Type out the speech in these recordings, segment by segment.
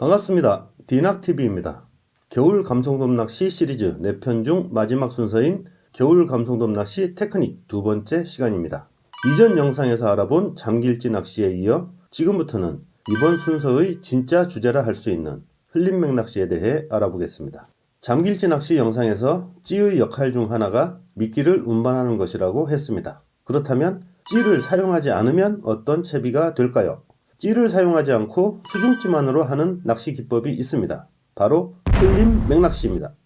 반갑습니다. 디낙TV입니다. 겨울 감성돔 낚시 시리즈 4편 중 마지막 순서인 겨울 감성돔 낚시 테크닉 두 번째 시간입니다. 이전 영상에서 알아본 잠길지 낚시에 이어 지금부터는 이번 순서의 진짜 주제라 할 수 있는 흘림맥 낚시에 대해 알아보겠습니다. 잠길지 낚시 영상에서 찌의 역할 중 하나가 미끼를 운반하는 것이라고 했습니다. 그렇다면 찌를 사용하지 않으면 어떤 채비가 될까요? 찌를 사용하지 않고 수중찌만으로 하는 낚시 기법이 있습니다. 바로 흘림 맥낚시입니다.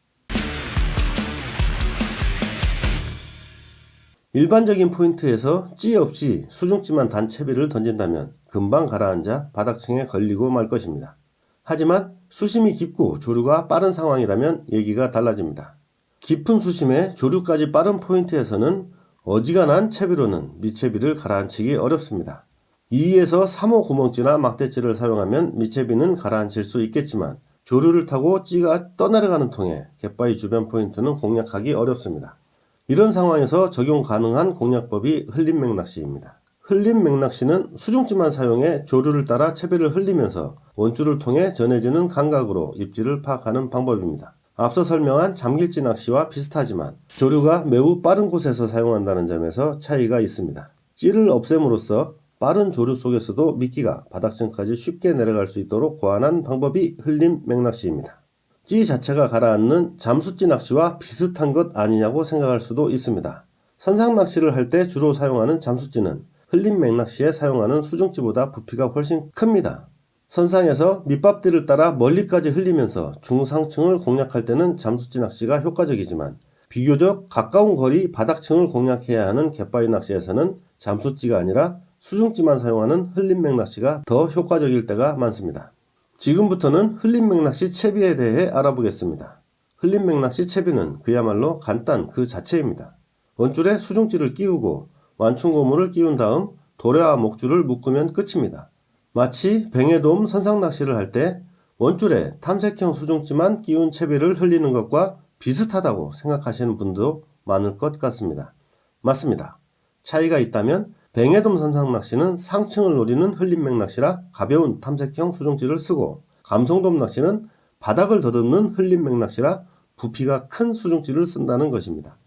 일반적인 포인트에서 찌 없이 수중찌만 단 채비를 던진다면 금방 가라앉아 바닥층에 걸리고 말 것입니다. 하지만 수심이 깊고 조류가 빠른 상황이라면 얘기가 달라집니다. 깊은 수심에 조류까지 빠른 포인트에서는 어지간한 채비로는 미채비를 가라앉히기 어렵습니다. 2에서 3호 구멍찌나 막대찌를 사용하면 미채비는 가라앉힐 수 있겠지만 조류를 타고 찌가 떠내려가는 통에 갯바위 주변 포인트는 공략하기 어렵습니다. 이런 상황에서 적용 가능한 공략법이 흘림맥 낚시입니다. 흘림맥 낚시는 수중찌만 사용해 조류를 따라 채비를 흘리면서 원줄을 통해 전해지는 감각으로 입질을 파악하는 방법입니다. 앞서 설명한 잠길지 낚시와 비슷하지만 조류가 매우 빠른 곳에서 사용한다는 점에서 차이가 있습니다. 찌를 없앰으로써 빠른 조류 속에서도 미끼가 바닥층까지 쉽게 내려갈 수 있도록 고안한 방법이 흘림 맥낚시입니다. 찌 자체가 가라앉는 잠수찌 낚시와 비슷한 것 아니냐고 생각할 수도 있습니다. 선상 낚시를 할 때 주로 사용하는 잠수찌는 흘림 맥낚시에 사용하는 수중찌보다 부피가 훨씬 큽니다. 선상에서 밑밥들을 따라 멀리까지 흘리면서 중상층을 공략할 때는 잠수찌 낚시가 효과적이지만 비교적 가까운 거리 바닥층을 공략해야 하는 갯바위 낚시에서는 잠수찌가 아니라 수중찌만 사용하는 흘림맥 낚시가 더 효과적일 때가 많습니다. 지금부터는 흘림맥 낚시 채비에 대해 알아보겠습니다. 흘림맥 낚시 채비는 그야말로 간단 그 자체입니다. 원줄에 수중찌를 끼우고 완충고무를 끼운 다음 도래와 목줄을 묶으면 끝입니다. 마치 뱅에돔 선상 낚시를 할 때 원줄에 탐색형 수중찌만 끼운 채비를 흘리는 것과 비슷하다고 생각하시는 분도 많을 것 같습니다. 맞습니다. 차이가 있다면 뱅에돔 선상 낚시는 상층을 노리는 흘림맥 낚시라 가벼운 탐색형 수중찌를 쓰고 감성돔 낚시는 바닥을 더듬는 흘림맥 낚시라 부피가 큰 수중찌를 쓴다는 것입니다.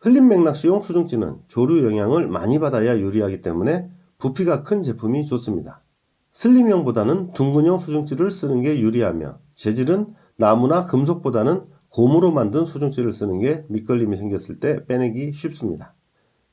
흘림맥 낚시용 수중찌는 조류 영향을 많이 받아야 유리하기 때문에 부피가 큰 제품이 좋습니다. 슬림형보다는 둥근형 수중찌를 쓰는 게 유리하며 재질은 나무나 금속보다는 고무로 만든 수중찌를 쓰는 게 밑걸림이 생겼을 때 빼내기 쉽습니다.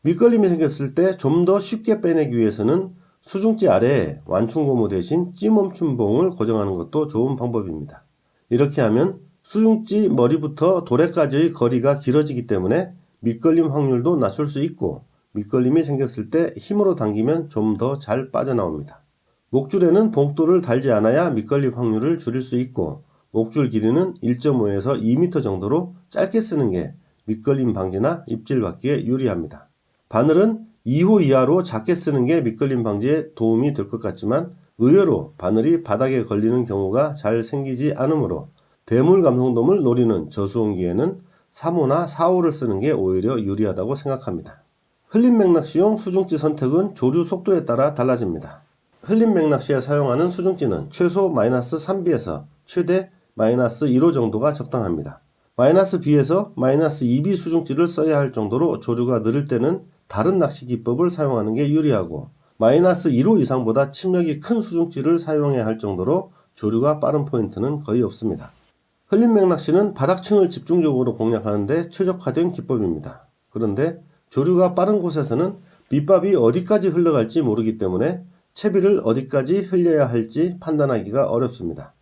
밑걸림이 생겼을 때 좀 더 쉽게 빼내기 위해서는 수중찌 아래에 완충고무 대신 찌멈춤봉을 고정하는 것도 좋은 방법입니다. 이렇게 하면 수중찌 머리부터 도래까지의 거리가 길어지기 때문에 밑걸림 확률도 낮출 수 있고 밑걸림이 생겼을 때 힘으로 당기면 좀 더 잘 빠져나옵니다. 목줄에는 봉돌을 달지 않아야 밑걸림 확률을 줄일 수 있고 목줄 길이는 1.5에서 2m 정도로 짧게 쓰는 게 밑걸림 방지나 입질 받기에 유리합니다. 바늘은 2호 이하로 작게 쓰는 게 밑걸림 방지에 도움이 될 것 같지만 의외로 바늘이 바닥에 걸리는 경우가 잘 생기지 않으므로 대물 감성돔을 노리는 저수온기에는 3호나 4호를 쓰는 게 오히려 유리하다고 생각합니다. 흘림맥 낚시용 수중찌 선택은 조류 속도에 따라 달라집니다. 흘림맥 낚시에 사용하는 수중찌는 최소 -3B에서 최대 -1호 정도가 적당합니다. -B에서 -2B 수중찌를 써야 할 정도로 조류가 느릴 때는 다른 낚시 기법을 사용하는 게 유리하고 -1호 이상보다 침력이 큰 수중찌를 사용해야 할 정도로 조류가 빠른 포인트는 거의 없습니다. 흘림맥 낚시는 바닥층을 집중적으로 공략하는데 최적화된 기법입니다. 그런데 조류가 빠른 곳에서는 밑밥이 어디까지 흘러갈지 모르기 때문에 채비를 어디까지 흘려야 할지 판단하기가 어렵습니다.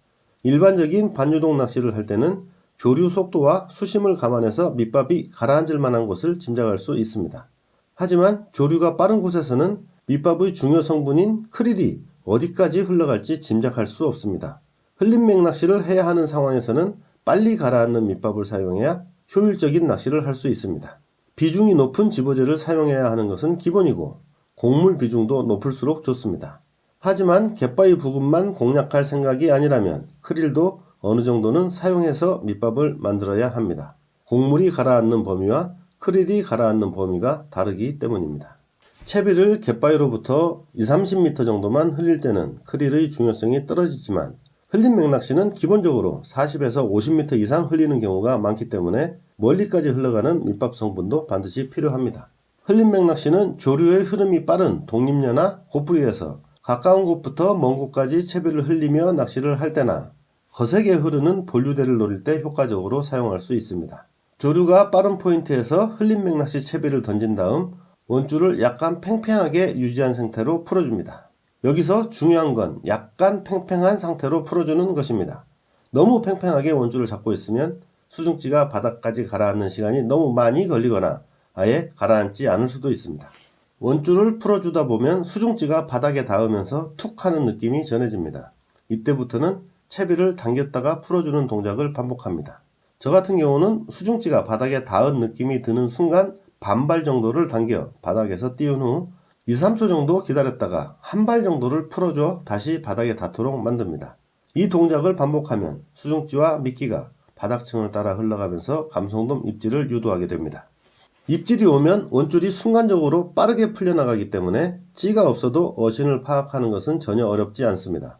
일반적인 반유동 낚시를 할 때는 조류 속도와 수심을 감안해서 밑밥이 가라앉을 만한 곳을 짐작할 수 있습니다. 하지만 조류가 빠른 곳에서는 밑밥의 중요 성분인 크릴이 어디까지 흘러갈지 짐작할 수 없습니다. 흘림맥 낚시를 해야 하는 상황에서는 빨리 가라앉는 밑밥을 사용해야 효율적인 낚시를 할 수 있습니다. 비중이 높은 집어제를 사용해야 하는 것은 기본이고 곡물 비중도 높을수록 좋습니다. 하지만 갯바위 부근만 공략할 생각이 아니라면 크릴도 어느 정도는 사용해서 밑밥을 만들어야 합니다. 곡물이 가라앉는 범위와 크릴이 가라앉는 범위가 다르기 때문입니다. 채비를 갯바위로부터 20-30m 정도만 흘릴 때는 크릴의 중요성이 떨어지지만 흘린 맥락시는 기본적으로 40에서 50m 이상 흘리는 경우가 많기 때문에 멀리까지 흘러가는 밑밥 성분도 반드시 필요합니다. 흘린 맥락시는 조류의 흐름이 빠른 독립려나 고프리에서 가까운 곳부터 먼 곳까지 채비를 흘리며 낚시를 할 때나 거세게 흐르는 본류대를 노릴 때 효과적으로 사용할 수 있습니다. 조류가 빠른 포인트에서 흘린 맥락시 채비를 던진 다음 원줄을 약간 팽팽하게 유지한 상태로 풀어줍니다. 여기서 중요한 건 약간 팽팽한 상태로 풀어주는 것입니다. 너무 팽팽하게 원줄을 잡고 있으면 수중지가 바닥까지 가라앉는 시간이 너무 많이 걸리거나 아예 가라앉지 않을 수도 있습니다. 원줄을 풀어주다 보면 수중지가 바닥에 닿으면서 툭 하는 느낌이 전해집니다. 이때부터는 채비를 당겼다가 풀어주는 동작을 반복합니다. 저 같은 경우는 수중지가 바닥에 닿은 느낌이 드는 순간 반발 정도를 당겨 바닥에서 띄운 후 2-3초 정도 기다렸다가 한 발 정도를 풀어줘 다시 바닥에 닿도록 만듭니다. 이 동작을 반복하면 수중지와 미끼가 바닥층을 따라 흘러가면서 감성돔 입질을 유도하게 됩니다. 입질이 오면 원줄이 순간적으로 빠르게 풀려나가기 때문에 찌가 없어도 어신을 파악하는 것은 전혀 어렵지 않습니다.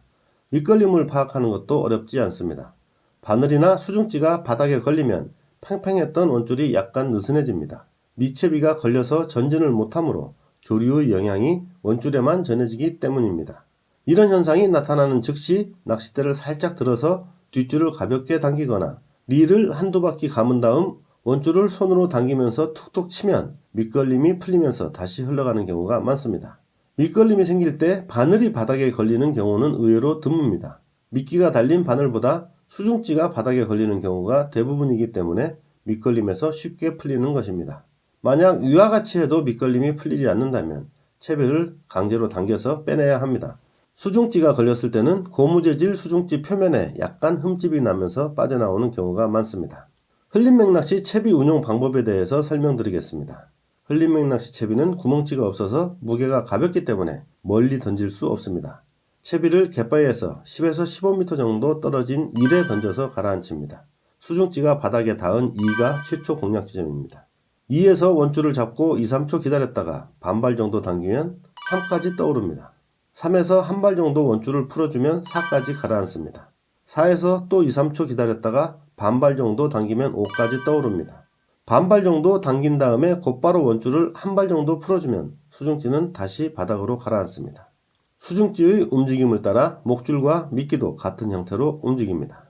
밑걸림을 파악하는 것도 어렵지 않습니다. 바늘이나 수중지가 바닥에 걸리면 팽팽했던 원줄이 약간 느슨해집니다. 밑채비가 걸려서 전진을 못하므로 조류의 영향이 원줄에만 전해지기 때문입니다. 이런 현상이 나타나는 즉시 낚싯대를 살짝 들어서 뒷줄을 가볍게 당기거나 릴을 한두 바퀴 감은 다음 원줄을 손으로 당기면서 툭툭 치면 밑걸림이 풀리면서 다시 흘러가는 경우가 많습니다. 밑걸림이 생길 때 바늘이 바닥에 걸리는 경우는 의외로 드뭅니다. 미끼가 달린 바늘보다 수중지가 바닥에 걸리는 경우가 대부분이기 때문에 밑걸림에서 쉽게 풀리는 것입니다. 만약 위와 같이 해도 밑걸림이 풀리지 않는다면 채비를 강제로 당겨서 빼내야 합니다. 수중지가 걸렸을 때는 고무재질 수중지 표면에 약간 흠집이 나면서 빠져나오는 경우가 많습니다. 흘린 맥락시 채비 운용 방법에 대해서 설명드리겠습니다. 흘린 맥락시 채비는 구멍치가 없어서 무게가 가볍기 때문에 멀리 던질 수 없습니다. 채비를 갯바위에서 10에서 15m 정도 떨어진 일에 던져서 가라앉힙니다. 수중지가 바닥에 닿은 2가 최초 공략 지점입니다. 2에서 원줄을 잡고 2-3초 기다렸다가 반발 정도 당기면 3까지 떠오릅니다. 3에서 한 발 정도 원줄을 풀어주면 4까지 가라앉습니다. 4에서 또 2-3초 기다렸다가 반발 정도 당기면 5까지 떠오릅니다. 반발 정도 당긴 다음에 곧바로 원줄을 한 발 정도 풀어주면 수중지는 다시 바닥으로 가라앉습니다. 수중지의 움직임을 따라 목줄과 미끼도 같은 형태로 움직입니다.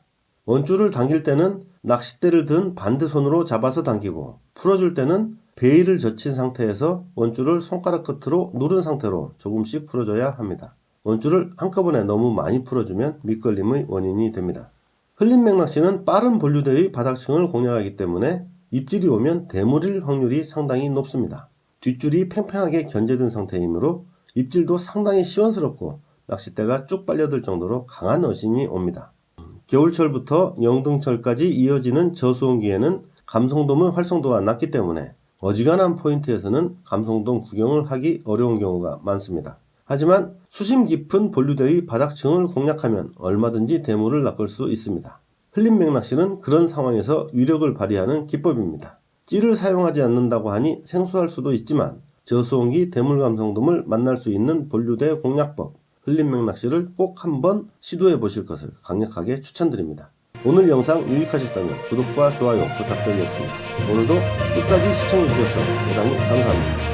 원줄을 당길 때는 낚싯대를 든 반대손으로 잡아서 당기고 풀어줄 때는 베일을 젖힌 상태에서 원줄을 손가락 끝으로 누른 상태로 조금씩 풀어줘야 합니다. 원줄을 한꺼번에 너무 많이 풀어주면 밑걸림의 원인이 됩니다. 흘린 맥락시는 빠른 본류대의 바닥층을 공략하기 때문에 입질이 오면 대물일 확률이 상당히 높습니다. 뒷줄이 팽팽하게 견제된 상태이므로 입질도 상당히 시원스럽고 낚싯대가 쭉 빨려들 정도로 강한 어신이 옵니다. 겨울철부터 영등철까지 이어지는 저수온기에는 감성돔의 활성도가 낮기 때문에 어지간한 포인트에서는 감성돔 구경을 하기 어려운 경우가 많습니다. 하지만 수심 깊은 본류대의 바닥층을 공략하면 얼마든지 대물을 낚을 수 있습니다. 흘린 맥락시는 그런 상황에서 위력을 발휘하는 기법입니다. 찌를 사용하지 않는다고 하니 생소할 수도 있지만 저수온기 대물 감성돔을 만날 수 있는 본류대 공략법 흘린 맥락시를 꼭 한번 시도해 보실 것을 강력하게 추천드립니다. 오늘 영상 유익하셨다면 구독과 좋아요 부탁드리겠습니다. 오늘도 끝까지 시청해 주셔서 대단히 감사합니다.